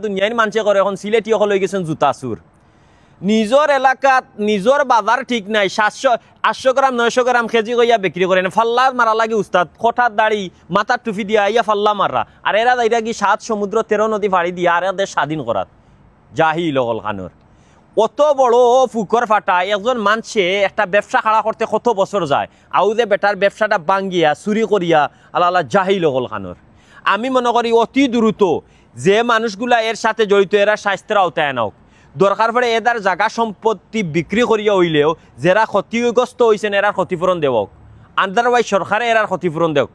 দুনিয়ার মানুষে করে এখন সিলেটি হল হয়ে গেছেন জুতা চুর নিজের এলাকাত নিজের বাজার ঠিক নাই 700-800 গ্রাম 900 গ্রাম কেজি কইয়া বিক্রি করেন ফাল্লা মারা লাগে উস্তাদ কঠার দাড়ি মাথার টুপি দিয়া ইয়া ফাল্লা মারা আর এরা যাইরা কি 7 সমুদ্র 13 নদী ফাড়ি দিয়া আর এদের স্বাধীন করাত জাহিল হল খানোর অত বড় ফুকর ফাটা একজন মানুষে একটা ব্যবসা খাড়া করতে কত বছর যায় আউ যে বেটার ব্যবসাটা ভাঙ্গিয়া চুরি করিয়া আল্লাহ আল্লাহ জাহিল হল খানোর আমি মনে করি অতি দ্রুত যে মানুষগুলা এর সাথে জড়িত এরা স্বাস্থ্যের আওতায় আনক দরকার পড়ে এদার জায়গা সম্পত্তি বিক্রি করিয়া হইলেও যারা ক্ষতিগ্রস্ত হয়েছেন এরার ক্ষতিপূরণ দেওক আদারওয়াইজ সরকারে এরার ক্ষতিপূরণ দেওক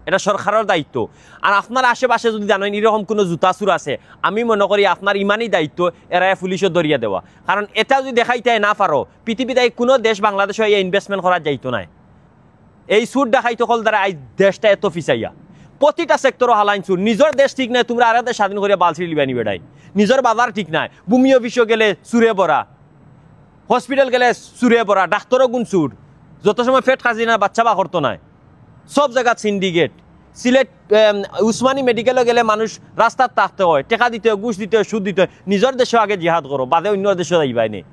এটা সরকারের দায়িত্ব আর আপনার আশেপাশে যদি জানেন এরকম কোনো জুতাচুর আছে আমি মনে করি আপনার ইমানই দায়িত্ব এরা পুলিশও দরিয়া দেওয়া কারণ এটা যদি দেখাইতে না পারো পৃথিবীতে কোনো দেশ বাংলাদেশে এই ইনভেস্টমেন্ট করা যাইতো না এই সুর দেখাইতো কল দ্বারা এই দেশটা এত ফিসাইয়া প্রতিটা সেক্টরও হালাইন চুর নিজের দেশ ঠিক নাই তোমরা আর দেশ স্বাধীন করিয়া বালছিড়ি লিবানি বেড়াই নিজের বাজার ঠিক নাই ভূমি অফিসও গেলে চুরে ভরা হসপিটাল গেলে চুরে ভরা ডাক্তারও গুণ চুর যত সময় ফেট খাজি না বাচ্চা বা করতো নাই সব জায়গা সিন্ডিকেট সিলেট উসমানী মেডিকেলে গেলে মানুষ রাস্তার থাকতে হয় টেকা দিতে হয় ঘুষ দিতে হয় সুদ দিতে হয় নিজের দেশেও আগে জিহাদ করো বাদে অন্য দেশে যাইবাই নেই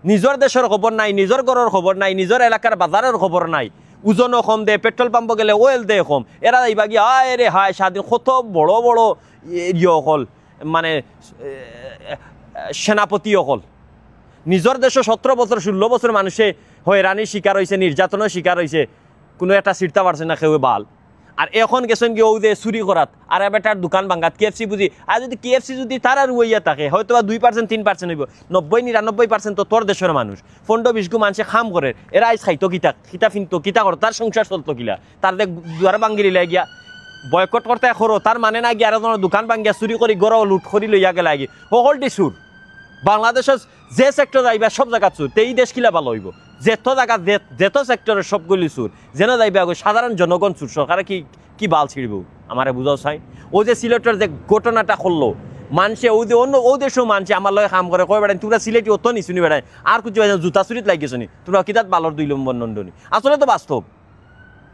নিজের দেশের খবর নাই নিজের ঘরের খবর নাই নিজের এলাকার বাজারের খবর নাই ওজনও কম দে পেট্রোল পাম্প গেলে ওয়েল দে কম এরা যাইবা গিয়ে আয় রে হায় স্বাধীন কত বড় বড় ইয়ে অকল মানে সেনাপতি অকল নিজের দেশে 17 বছর 16 বছর মানুষে হয়রানির শিকার হয়েছে নির্যাতনের শিকার হয়েছে কোনো একটা চিন্তা পারছে না কেউ বাল আর এখন গেছেন কি ও যে চুরি করাত আর এবার দোকান ভাঙ্গাত KFC বুঝি আর যদি KFC যদি তার আর রইয়া থাকে হয়তো বা 2% 3% হইব 90-99% তো তোর দেশের মানুষ 15-20 মানুষে খাম করে এরা আজ খাইতো কিতা ফিনতো কিতা করো তার সংসার চলতো কিলা তার দেখ দুয়ার ভাঙ্গিলি লাগিয়া বয়কট করতে করো তার মানে না গিয়ে আর দোকান ভাঙ্গিয়া চুরি করি গড় লুট করি লইয়া গেলে আগে সকলটি সুর বাংলাদেশের যে সেক্টর যাইবা সব জায়গা চুর এই দেশ কিলা ভালো হইব যেত জায়গা যেত সেক্টরের সবগুলি চুর যেন যাইবা সাধারণ জনগণ চুর সরকারে কি বাল ছিড়ব আমারে বুঝাও চাই ও যে সিলেটের যে ঘটনাটা করলো মানুষে ও যে অন্য ও দেশেও মানুষে আমার লগে কাম করে কয় বেড়াই তোমরা সিলেটি অত নিশুনি বেড়াই আর কিছু জুতা চুরিত লাগিয়েছ নি তোমরা কিতাত বালর 2 নম্বর নন্দনী আসলে তো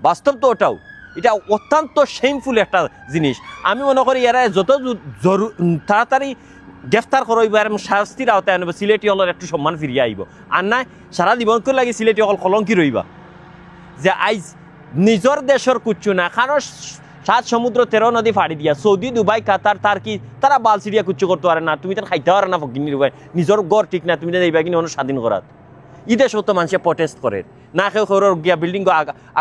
বাস্তব তো ওটাও এটা অত্যন্ত শেমফুল একটা জিনিস আমি মনে করি এরা যত তাড়াতাড়ি গ্রেফতার করইব আর শাস্তির আওতায় আনব সিলেটি হলের একটু সম্মান ফিরিয়ে আইব আর নাই সারা জীবনকে লাগে সিলেটি হল কলঙ্কি রইবা যে আইজ নিজের দেশের কুচ্ছু না কারণ 7 সমুদ্র 13 নদী ফাড়ি দিয়া সৌদি দুবাই কাতার তার কি তারা বাল সিরিয়া কুচ্ছু করতে পারে না তুমি তার খাইতে পারে না ফকিনি রুবাই নিজের গড় ঠিক না তুমি যাইবা কিনে অন্য স্বাধীন করাত ই দেশও তো মানুষে প্রটেস্ট করে না কেউ গিয়া বিল্ডিং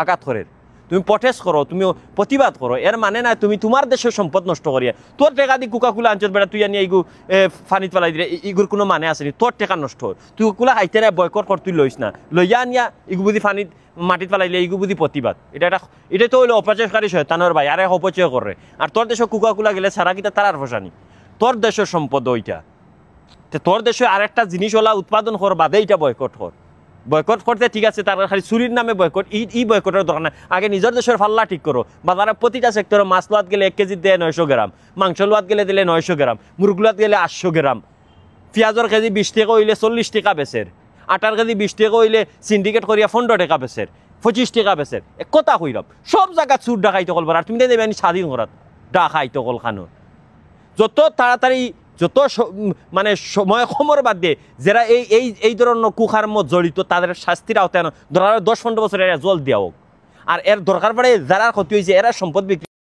আঘাত করে তুমি প্রটেস্ট করো তুমি প্রতিবাদ করো এর মানে না তুমি তোমার দেশের সম্পদ নষ্ট করিয়া তোর টেকা দি কোকাকুলা আঞ্চল বেড়া তুই আনি এইগু ফানিত পেলাই দিলে ইগুর কোনো মানে আসেনি তোর টেকা নষ্ট তুই কুলা খাইতে না বয়কট কর তুই লইস না লইয়া আনিয়া ইগু বুঝি ফানিত মাটিত পেলাইলে এইগু বুঝি প্রতিবাদ এটা তো হইলো অপচয়কারী শয়তানের ভাই আরে অপচয় করে আর তোর দেশে কুকাকুলা গেলে সারা কিটা তার ফসানি তোর দেশের সম্পদ ওইটা তোর দেশে আরেকটা জিনিস ওলা উৎপাদন কর বাদে এইটা বয়কট কর বয়কট করতে ঠিক আছে তার খালি চুরির নামে বয়কট ই বয়কটের দরকার নাই আগে নিজের দেশের ফাল্লা ঠিক করো বাজারে প্রতিটা সেক্টরে মাছ লোয়াত গেলে 1 কেজি দেয় 900 গ্রাম মাংস লোয়াত গেলে দিলে 900 গ্রাম মুরগ লোয়াত গেলে 800 গ্রাম পেঁয়াজের কেজি 20 টাকা হইলে 40 টাকা বেচের আটার কেজি 20 টাকা হইলে সিন্ডিকেট করিয়া 15 টাকা বেচের 25 টাকা বেচের এক কথা কইলাম সব জায়গা চুর ডাকাইতে কল আর তুমি দেবে স্বাধীন করাত ডাকাইতে কল খানো যত তাড়াতাড়ি যত মানে সময় খবর বাদ দিয়ে যারা এই ধরনের কুকর্ম জড়িত তাদের শাস্তির আওতায় ধরা 10-15 বছর এরা জল দেওয়া হোক আর এর দরকার পড়ে যারা ক্ষতি হয়েছে এরা সম্পদ বিক্রি